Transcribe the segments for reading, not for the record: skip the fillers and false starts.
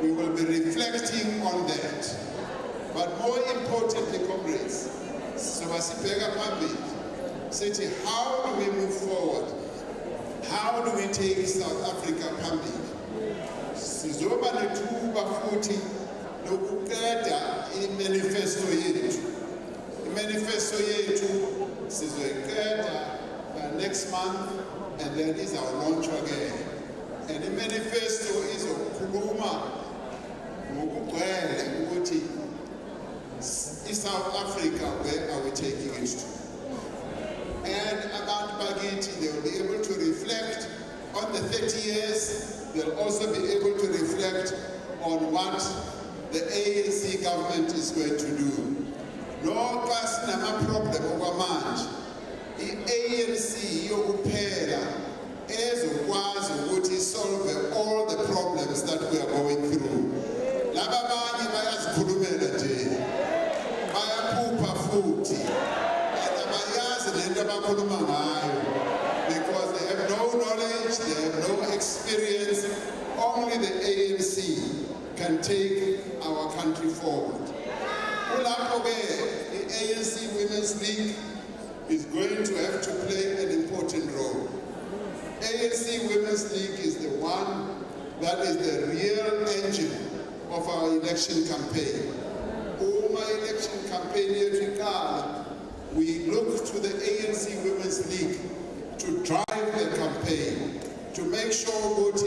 we will be reflecting on that. But more importantly, comrades, how do we move forward? How do we take South Africa public? Sizoba nethuba futhi lokuqeda imanifesto yethu. Imanifesto yethu sizoyiqeda by next month, and then is our launch again. And the manifesto is ukukhuluma ngokugcwele ukuthi South Africa, where are we taking it to? And about Bagiti, they will be able to reflect on the 30 years. They'll also be able to reflect on what the ANC government is going to do. No class nama problem over much. The ANC yokuphela ezokwazi ukuthi solve all the problems that we are going through. Laba abanye bayazikhulumela nje. Bayaphupha futhi. Abayazi lento abakhuluma ngayo. Because they have no knowledge, they have no experience. Only the ANC can take our country forward. The ANC Women's League is going to have to play an important role. ANC Women's League is the one that is the real engine of our election campaign. My election campaign, we look to the ANC Women's League to drive the campaign, to make sure we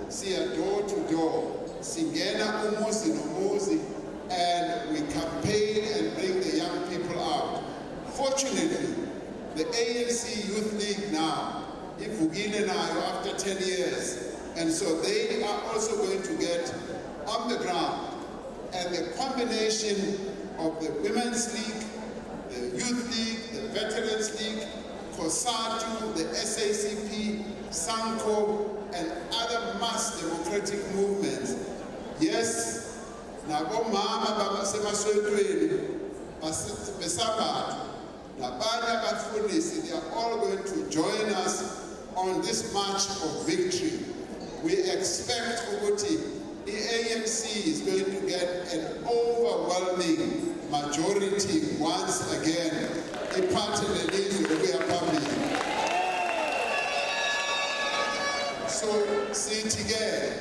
see a door to door, singena umuzi nomuzi, and we campaign and bring the young people out. Fortunately, the ANC Youth League now, ifugile nayo after 10 years, and so they are also going to get on the ground. And the combination of the Women's League, the Youth League, the Veterans League, COSATU, the SACP, SANCO, and other mass democratic movements. Yes, nabo mama babasemaswetweni besabathu nabanye abafundisi, they are all going to join us on this march of victory. We expect ukuthi the ANC is going to get an overwhelming majority once again. So, see together,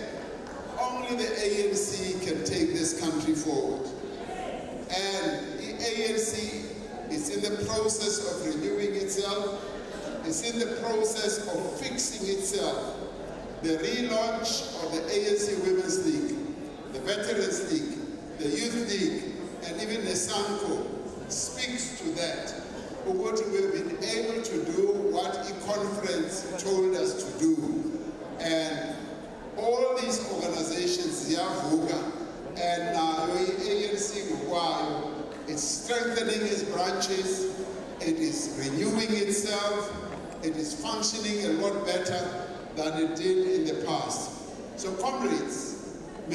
only the ANC can take this country forward. And the ANC is in the process of renewing itself. It's in the process of fixing itself. The relaunch of the ANC Women's League, the Veterans League, the Youth League, and even the SANCO speaks to that. What we've been able to do, what e-conference told us to do. And all these organizations, and now the ANC, it's strengthening its branches, it is renewing itself, it is functioning a lot better than it did in the past. So comrades, I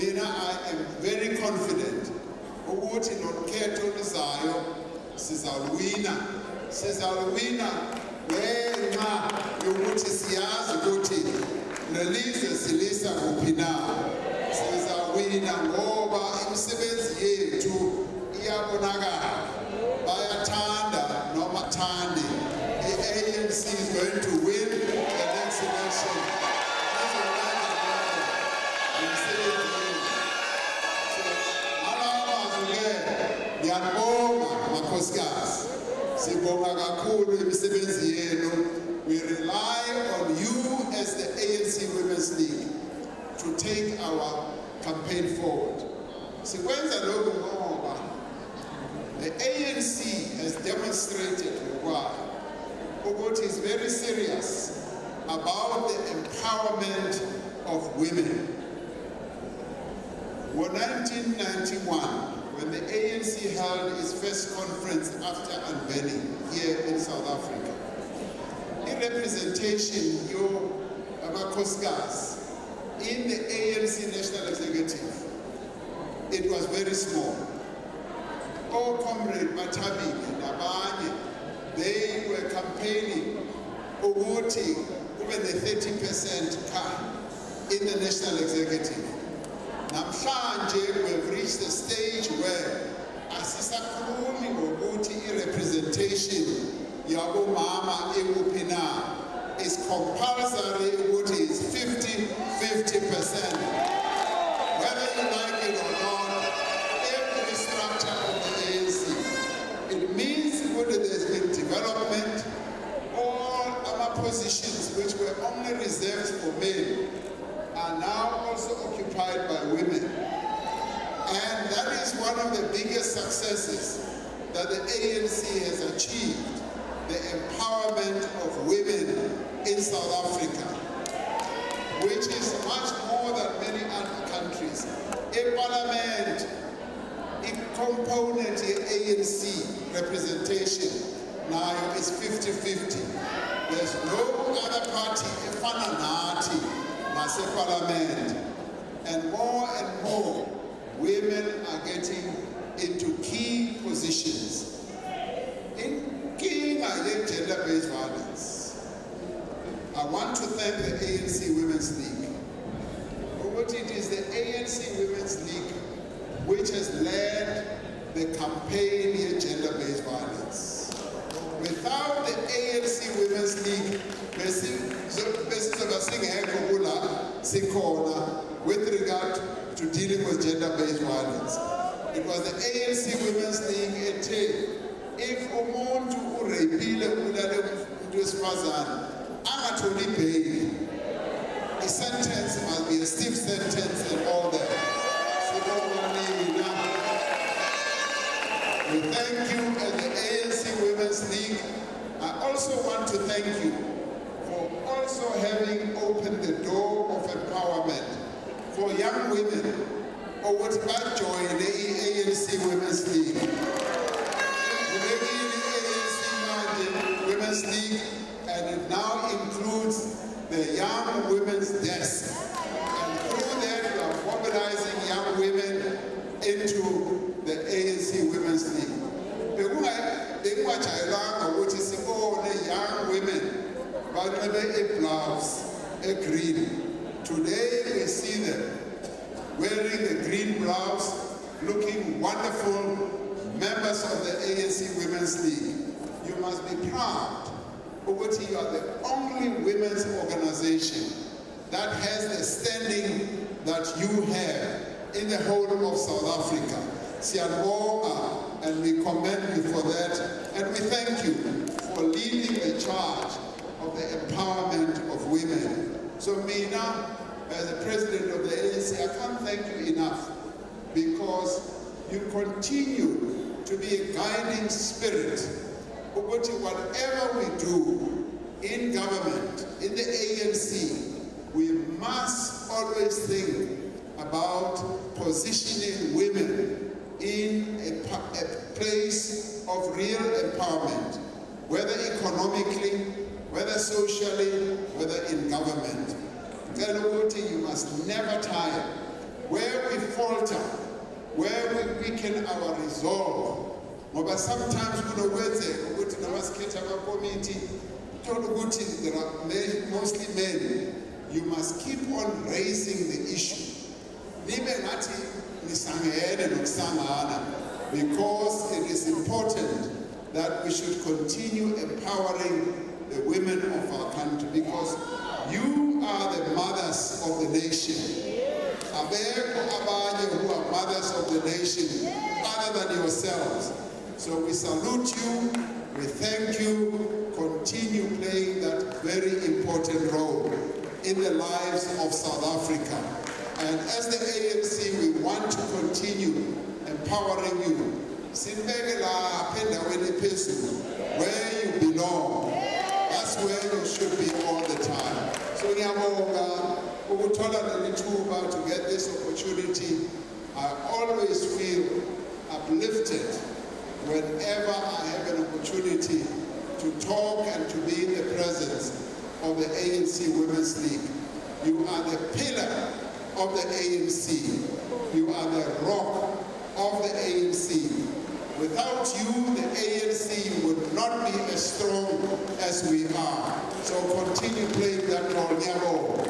am very confident ukuthi nokhetho lizayo sizawuwina ngenxa yokuthi siyazi ukuthi lelizwe silisa kuphi na. Sizawuwina ngoba imisebenzi yethu iyabonakala, bayathanda noma thandi. The ANC is going to win the next election. We rely on you as the ANC Women's League to take our campaign forward. The ANC has demonstrated why it is very serious about the empowerment of women. In 1991, when the ANC held its first conference after unveiling here in South Africa, in representation of Amakoskas in the ANC National Executive, it was very small. Comrade Matabi and Abanye, they were campaigning ukuthi kube ne-30% car in the national executive. Namhlanje we've reached a stage where asisakhulumi ngokuthi i-representation yabomama ekuphi na is compulsory ukuthi is 50-50%. Whether you like it or not, every structure of the ANC, it means that there's been development. All our positions which were only reserved for men are now also occupied by women. And that is one of the biggest successes that the ANC has achieved, the empowerment of women in South Africa, which is much more than many other countries. In Parliament, in component ANC representation now is 50-50. There's no other party in Fananati as a parliament. And more women are getting into key positions. In gender-based violence, I want to thank the ANC Women's League. It is the ANC Women's League which has led the campaign in gender-based violence. Without the ANC Women's League, with regard to dealing with gender-based violence, it was the ANC Women's League if umuntu urepile ulale umuntu wesifazane angatholi bail, the sentence must be a stiff sentence and all that. We thank you as the ANC Women's League. I also want to thank you for also having opened the door of empowerment for young women or what might join the ANC Women's League. The Women's League, and it now includes the Young Women's Desk. And through that, we are mobilizing young women into the ANC Women's League. Young women, a blouse, a green. Today we see them wearing the green blouse, looking wonderful, members of the ANC Women's League. You must be proud. You are the only women's organization that has the standing that you have in the whole of South Africa. Siyabonga, and we commend you for that, and we thank you for leading the charge of the empowerment of women. So Mina, as the president of the ANC, I can't thank you enough, because you continue to be a guiding spirit. Whatever we do in government, in the ANC, we must always think about positioning women in a place of real empowerment, whether economically, whether socially, whether in government. You must never tire. Where we falter, where we weaken our resolve, but sometimes there are mostly men. You must keep on raising the issue. Because it is important that we should continue empowering the women of our country, because you are the mothers of the nation. Who are mothers of the nation other than yourselves. So we salute you, we thank you, continue playing that very important role in the lives of South Africa. And as the ANC, we want to continue empowering you. Where you belong, that's where you should be all the time. So to get this opportunity, I always feel uplifted whenever I have an opportunity to talk and to be in the presence of the ANC Women's League. You are the pillar of the ANC. You are the rock of the ANC. Without you, the ANC would not be as strong as we are. So continue playing that role. Nyabo.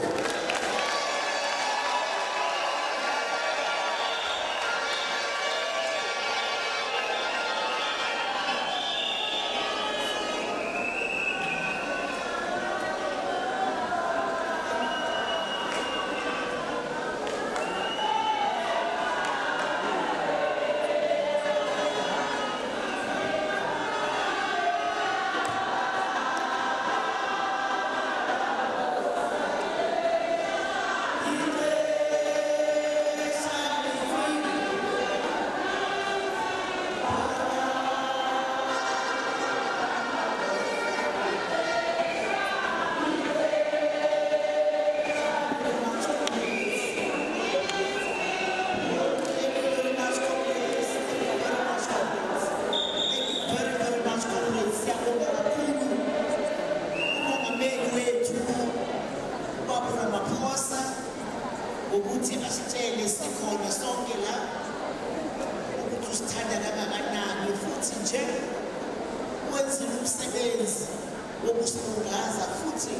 ukuthi asitshele sikhona sonke la ukuthi usithanda kangakanani futhi nje wenza umsebenzi wokusifungaza futhi